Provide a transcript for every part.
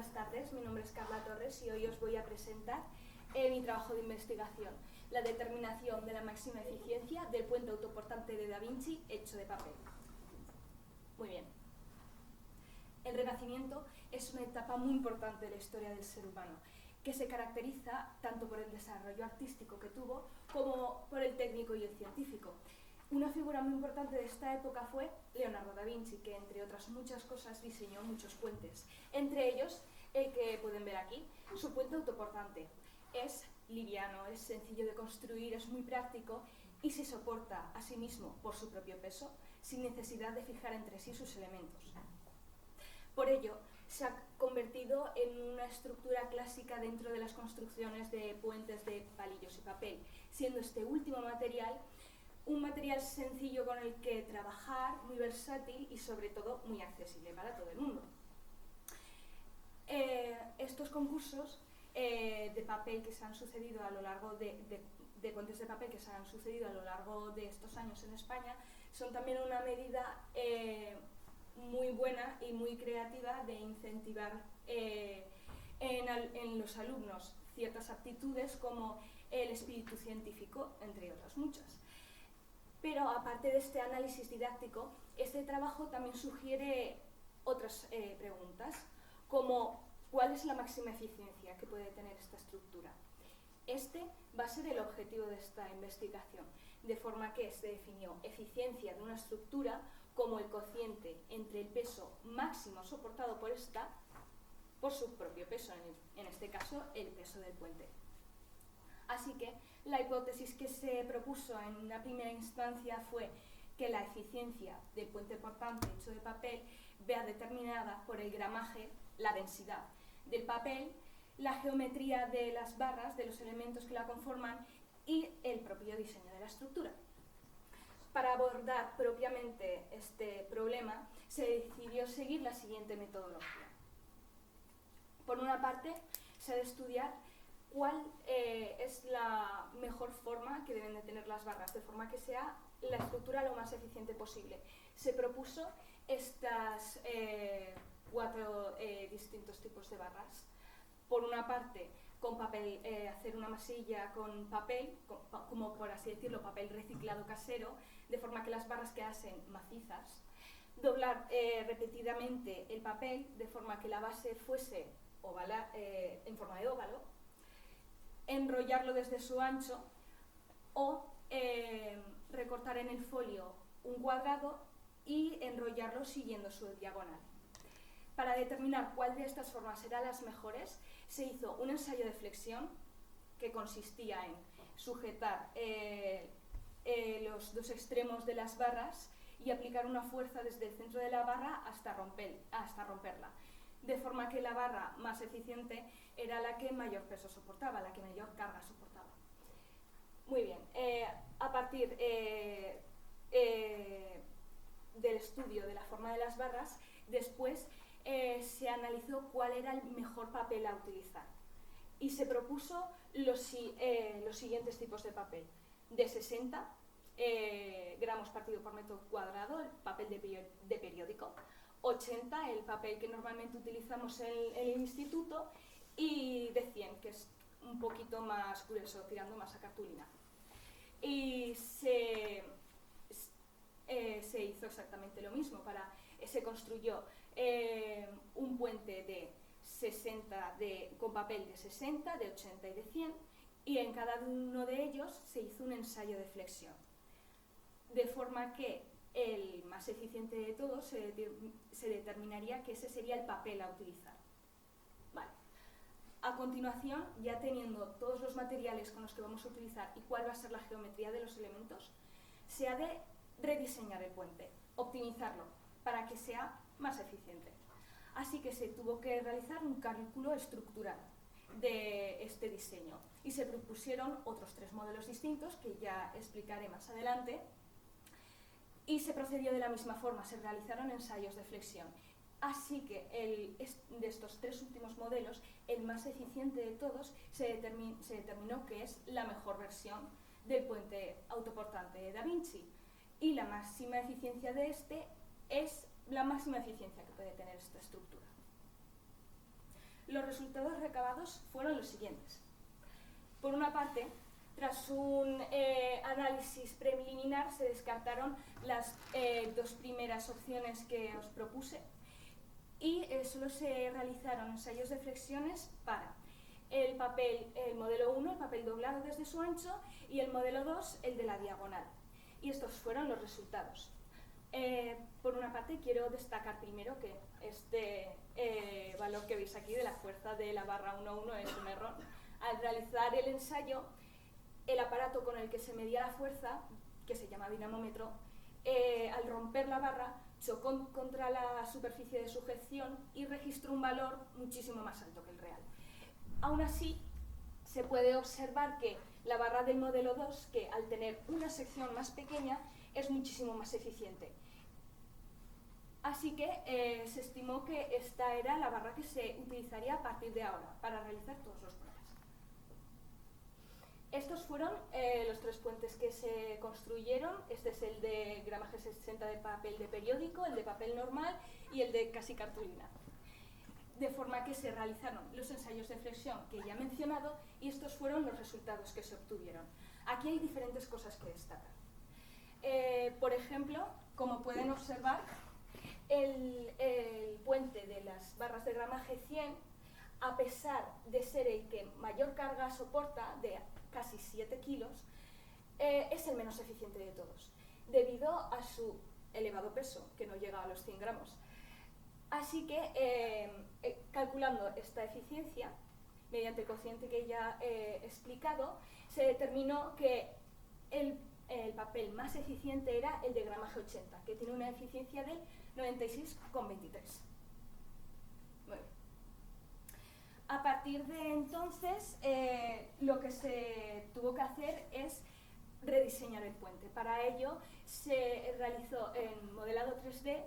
buenas tardes, mi nombre es Carla Torres y hoy os voy a presentar mi trabajo de investigación, la determinación de la máxima eficiencia del puente autoportante de Da Vinci hecho de papel. Muy bien. El Renacimiento es una etapa muy importante de la historia del ser humano, que se caracteriza tanto por el desarrollo artístico que tuvo como por el técnico y el científico. Una figura muy importante de esta época fue Leonardo da Vinci, que entre otras muchas cosas diseñó muchos puentes. Entre ellos, el que pueden ver aquí, su puente autoportante. Es liviano, es sencillo de construir, es muy práctico y se soporta a sí mismo por su propio peso, sin necesidad de fijar entre sí sus elementos. Por ello, se ha convertido en una estructura clásica dentro de las construcciones de puentes de palillos y papel, siendo este último material un material sencillo con el que trabajar, muy versátil y sobre todo muy accesible para todo el mundo. Estos concursos de papel que se han sucedido a lo largo de puentes de papel que se han sucedido a lo largo de estos años en España son también una medida muy buena y muy creativa de incentivar en los alumnos ciertas aptitudes como el espíritu científico, entre otras muchas. Pero aparte de este análisis didáctico, este trabajo también sugiere otras preguntas, como ¿cuál es la máxima eficiencia que puede tener esta estructura? Este va a ser el objetivo de esta investigación, de forma que se definió eficiencia de una estructura como el cociente entre el peso máximo soportado por esta, por su propio peso, en este caso el peso del puente. Así que la hipótesis que se propuso en una primera instancia fue que la eficiencia del puente portante hecho de papel vea determinada por el gramaje, la densidad del papel, la geometría de las barras, de los elementos que la conforman y el propio diseño de la estructura. Para abordar propiamente este problema, se decidió seguir la siguiente metodología. Por una parte, se ha de estudiar cuál es la mejor forma que deben de tener las barras, de forma que sea la estructura lo más eficiente posible. Se propuso estas cuatro distintos tipos de barras. Por una parte, con papel, hacer una masilla con papel, como por así decirlo, papel reciclado casero, de forma que las barras quedasen macizas. Doblar repetidamente el papel, de forma que la base fuese en forma de óvalo. Enrollarlo desde su ancho o recortar en el folio un cuadrado y enrollarlo siguiendo su diagonal. Para determinar cuál de estas formas eran las mejores, se hizo un ensayo de flexión que consistía en sujetar los dos extremos de las barras y aplicar una fuerza desde el centro de la barra hasta romperla. De forma que la barra más eficiente era la que mayor peso soportaba, la que mayor carga soportaba. Muy bien, a partir del estudio de la forma de las barras, después se analizó cuál era el mejor papel a utilizar y se propuso los siguientes tipos de papel. De 60 gramos partido por metro cuadrado, el papel de periódico, 80 el papel que normalmente utilizamos en el instituto y de 100, que es un poquito más grueso, tirando más a cartulina. Y se hizo exactamente lo mismo. Se construyó un puente de 60 con papel de 60, de 80 y de 100, y en cada uno de ellos se hizo un ensayo de flexión, de forma que el más eficiente de todos se determinaría que ese sería el papel a utilizar. Vale. A continuación, ya teniendo todos los materiales con los que vamos a utilizar y cuál va a ser la geometría de los elementos, se ha de rediseñar el puente, optimizarlo para que sea más eficiente. Así que se tuvo que realizar un cálculo estructural de este diseño y se propusieron otros 3 modelos distintos que ya explicaré más adelante. Y se procedió de la misma forma, se realizaron ensayos de flexión. Así que de estos 3 últimos modelos, el más eficiente de todos se determinó que es la mejor versión del puente autoportante de Da Vinci. Y la máxima eficiencia de este es la máxima eficiencia que puede tener esta estructura. Los resultados recabados fueron los siguientes. Por una parte, tras un análisis preliminar se descartaron las dos primeras opciones que os propuse y solo se realizaron ensayos de flexiones para el modelo 1, el papel doblado desde su ancho, y el modelo 2, el de la diagonal. Y estos fueron los resultados. Por una parte, quiero destacar primero que este valor que veis aquí de la fuerza de la barra 1,1 es un error. Al realizar el ensayo, el aparato con el que se medía la fuerza, que se llama dinamómetro, al romper la barra, chocó contra la superficie de sujeción y registró un valor muchísimo más alto que el real. Aún así, se puede observar que la barra del modelo 2, que al tener una sección más pequeña, es muchísimo más eficiente. Así que se estimó que esta era la barra que se utilizaría a partir de ahora para realizar todos los pruebas. Estos fueron los tres puentes que se construyeron. Este es el de gramaje 60 de papel de periódico, el de papel normal y el de casi cartulina. De forma que se realizaron los ensayos de flexión que ya he mencionado y estos fueron los resultados que se obtuvieron. Aquí hay diferentes cosas que destacar. Por ejemplo, como pueden observar, el puente de las barras de gramaje 100, a pesar de ser el que mayor carga soporta, de casi 7 kilos, es el menos eficiente de todos, debido a su elevado peso, que no llega a los 100 gramos. Así que, calculando esta eficiencia, mediante el cociente que ya he explicado, se determinó que el papel más eficiente era el de gramaje 80, que tiene una eficiencia del 96,23. A partir de entonces, lo que se tuvo que hacer es rediseñar el puente. Para ello, se realizó en modelado 3D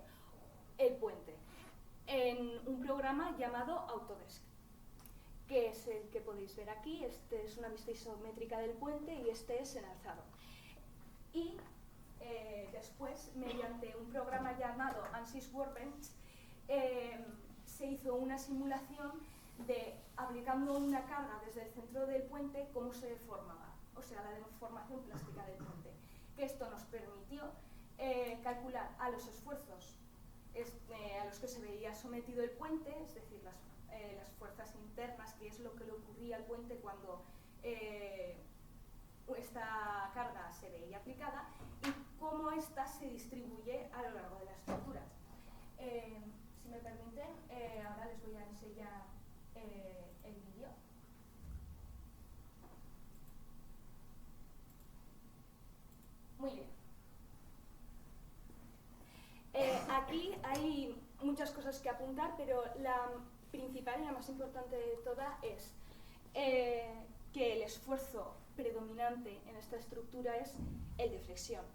el puente en un programa llamado Autodesk, que es el que podéis ver aquí. Este es una vista isométrica del puente y este es en alzado. Y después, mediante un programa llamado ANSYS Workbench, se hizo una simulación de, aplicando una carga desde el centro del puente, cómo se deformaba, o sea, la deformación plástica del puente. Que esto nos permitió calcular a los esfuerzos a los que se veía sometido el puente, es decir, las fuerzas internas, que es lo que le ocurría al puente cuando esta carga se veía aplicada, y cómo ésta se distribuye a lo largo de la estructura. Si me permiten, ahora les voy a enseñar el vídeo. Muy bien. Aquí hay muchas cosas que apuntar, pero la principal y la más importante de todas es que el esfuerzo predominante en esta estructura es el de flexión,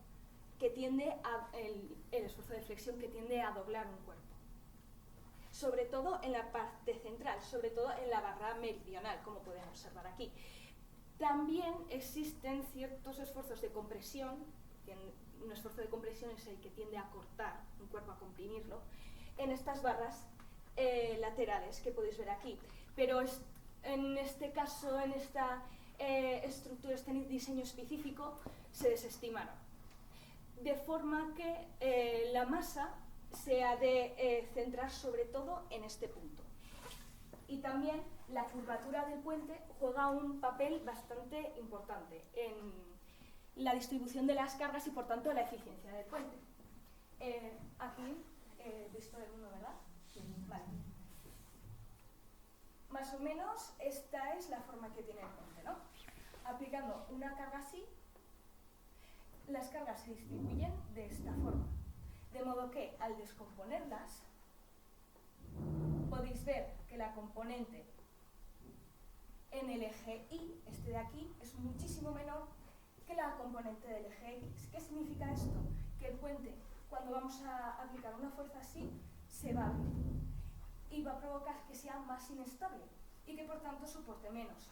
que tiende el esfuerzo de flexión que tiende a doblar un cuerpo. Sobre todo en la parte central, sobre todo en la barra meridional, como pueden observar aquí. También existen ciertos esfuerzos de compresión. Un esfuerzo de compresión es el que tiende a cortar un cuerpo, a comprimirlo, en estas barras laterales que podéis ver aquí. Pero en este caso, en esta estructura, este diseño específico, se desestimaron. De forma que la masa se ha de centrar sobre todo en este punto. Y también la curvatura del puente juega un papel bastante importante en la distribución de las cargas y, por tanto, la eficiencia del puente. Aquí, visto el 1, ¿verdad? Sí. Vale. Más o menos, esta es la forma que tiene el puente, ¿no? Aplicando una carga así, las cargas se distribuyen de esta forma. De modo que, al descomponerlas, podéis ver que la componente en el eje Y, este de aquí, es muchísimo menor que la componente del eje X. ¿Qué significa esto? Que el puente, cuando vamos a aplicar una fuerza así, se va a abrir y va a provocar que sea más inestable y que, por tanto, soporte menos.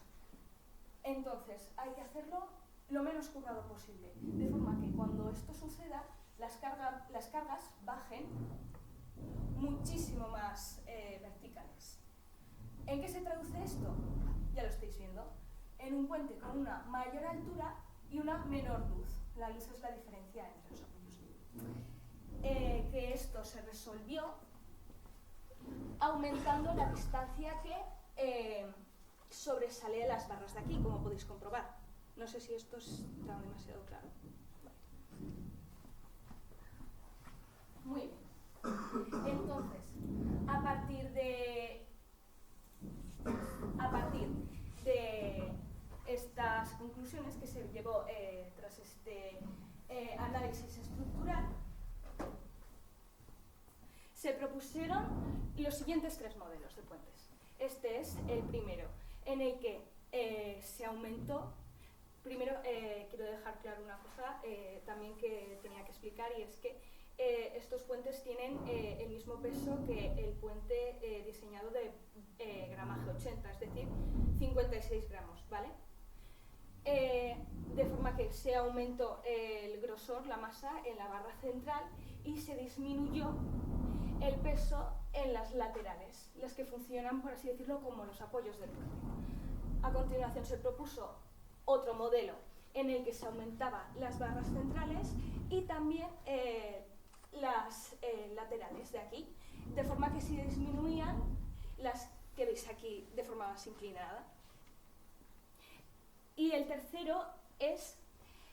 Entonces, hay que hacerlo lo menos curvado posible, de forma que cuando esto suceda, las cargas bajen muchísimo más verticales. ¿En qué se traduce esto? Ya lo estáis viendo. En un puente con una mayor altura y una menor luz. La luz es la diferencia entre los apoyos. Que esto se resolvió aumentando la distancia que sobresale de las barras de aquí, como podéis comprobar. No sé si esto está demasiado claro. Vale. Muy bien. Entonces, a partir de estas conclusiones que se llevó tras este análisis estructural, se propusieron los siguientes 3 modelos de puentes. Este es el primero, en el que se aumentó. Primero, quiero dejar claro una cosa también que tenía que explicar, y es que estos puentes tienen el mismo peso que el puente diseñado de gramaje 80, es decir, 56 gramos, ¿vale? De forma que se aumentó el grosor, la masa, en la barra central y se disminuyó el peso en las laterales, las que funcionan, por así decirlo, como los apoyos del puente. A continuación se propuso otro modelo en el que se aumentaban las barras centrales y también las laterales de aquí, de forma que se disminuían las que veis aquí de forma más inclinada. Y el tercero es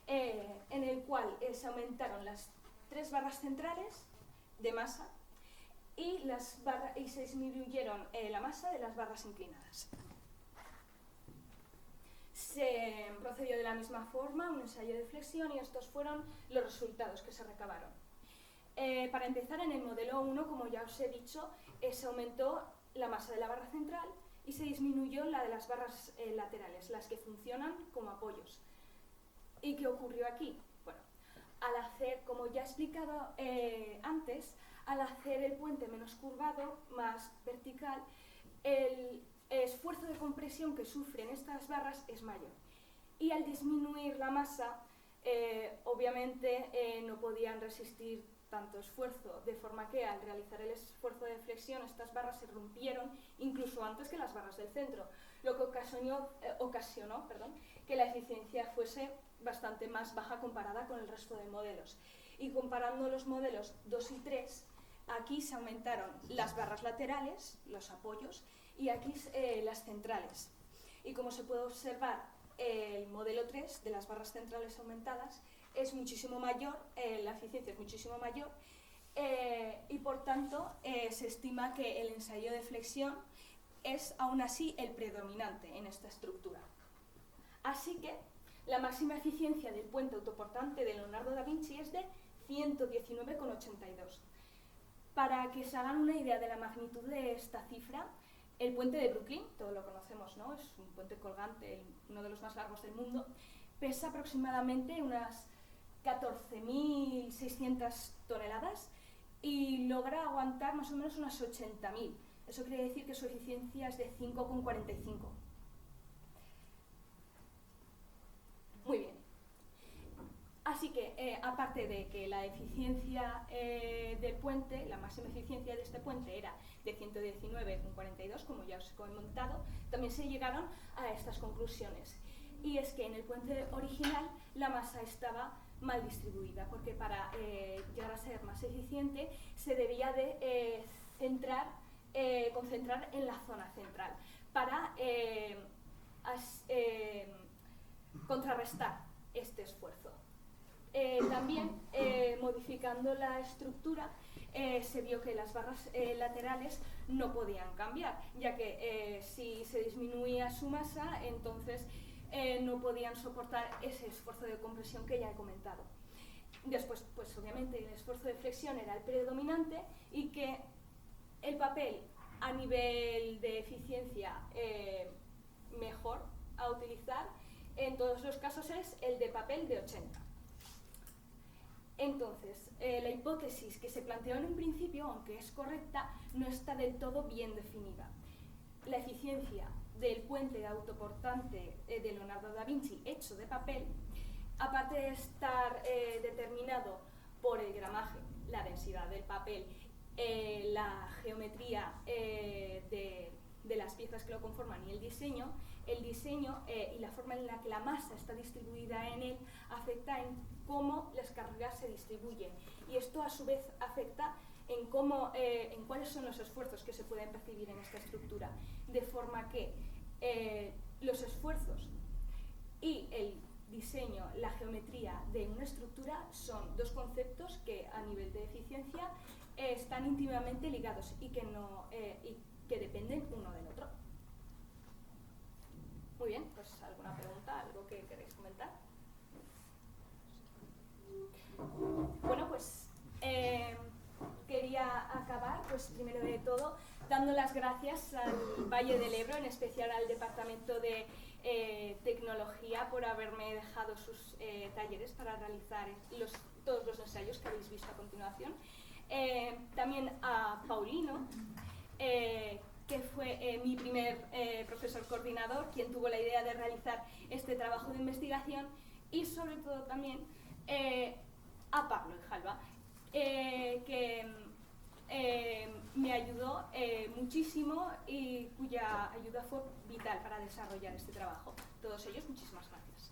en el cual se aumentaron las 3 barras centrales de masa y se disminuyeron la masa de las barras inclinadas. Se procedió de la misma forma, un ensayo de flexión, y estos fueron los resultados que se recabaron. Para empezar, en el modelo 1, como ya os he dicho, se aumentó la masa de la barra central y se disminuyó la de las barras laterales, las que funcionan como apoyos. ¿Y qué ocurrió aquí? Bueno, al hacer, como ya he explicado antes, al hacer el puente menos curvado, más vertical, el esfuerzo de compresión que sufren estas barras es mayor. Y al disminuir la masa, obviamente no podían resistir tanto esfuerzo, de forma que al realizar el esfuerzo de flexión estas barras se rompieron incluso antes que las barras del centro, lo que ocasionó que la eficiencia fuese bastante más baja comparada con el resto de modelos. Y comparando los modelos 2 y 3, aquí se aumentaron las barras laterales, los apoyos, y aquí las centrales. Y como se puede observar, el modelo 3 de las barras centrales aumentadas es muchísimo mayor, la eficiencia es muchísimo mayor, y por tanto se estima que el ensayo de flexión es aún así el predominante en esta estructura. Así que la máxima eficiencia del puente autoportante de Leonardo da Vinci es de 119,82. Para que se hagan una idea de la magnitud de esta cifra, el puente de Brooklyn, todos lo conocemos, ¿no? Es un puente colgante, uno de los más largos del mundo, pesa aproximadamente unas 14.600 toneladas y logra aguantar más o menos unas 80.000. Eso quiere decir que su eficiencia es de 5,45. Muy bien. Así que, aparte de que la eficiencia del puente, la máxima eficiencia de este puente era de 119,42, como ya os he comentado, también se llegaron a estas conclusiones. Y es que en el puente original la masa estaba mal distribuida, porque para llegar a ser más eficiente se debía de concentrar en la zona central para contrarrestar este esfuerzo. También, modificando la estructura, se vio que las barras laterales no podían cambiar, ya que si se disminuía su masa, entonces no podían soportar ese esfuerzo de compresión que ya he comentado. Después, pues obviamente el esfuerzo de flexión era el predominante y que el papel a nivel de eficiencia mejor a utilizar en todos los casos es el de papel de 80. Entonces, la hipótesis que se planteó en un principio, aunque es correcta, no está del todo bien definida. La eficiencia del puente autoportante de Leonardo da Vinci hecho de papel, aparte de estar determinado por el gramaje, la densidad del papel, la geometría de las piezas que lo conforman y el diseño y la forma en la que la masa está distribuida en él afecta en cómo las cargas se distribuyen. Y esto a su vez afecta en cuáles son los esfuerzos que se pueden percibir en esta estructura. De forma que los esfuerzos y el diseño, la geometría de una estructura son dos conceptos que a nivel de eficiencia están íntimamente ligados y que dependen uno del otro. Muy bien, pues ¿alguna pregunta? ¿Algo que queréis comentar? Bueno, pues quería acabar, pues primero de todo, dando las gracias al Valle del Ebro, en especial al Departamento de Tecnología, por haberme dejado sus talleres para realizar todos los ensayos que habéis visto a continuación. También a Paulino, que fue mi primer profesor coordinador, quien tuvo la idea de realizar este trabajo de investigación, y sobre todo también a Pablo Jalva, que me ayudó muchísimo y cuya ayuda fue vital para desarrollar este trabajo. Todos ellos, muchísimas gracias.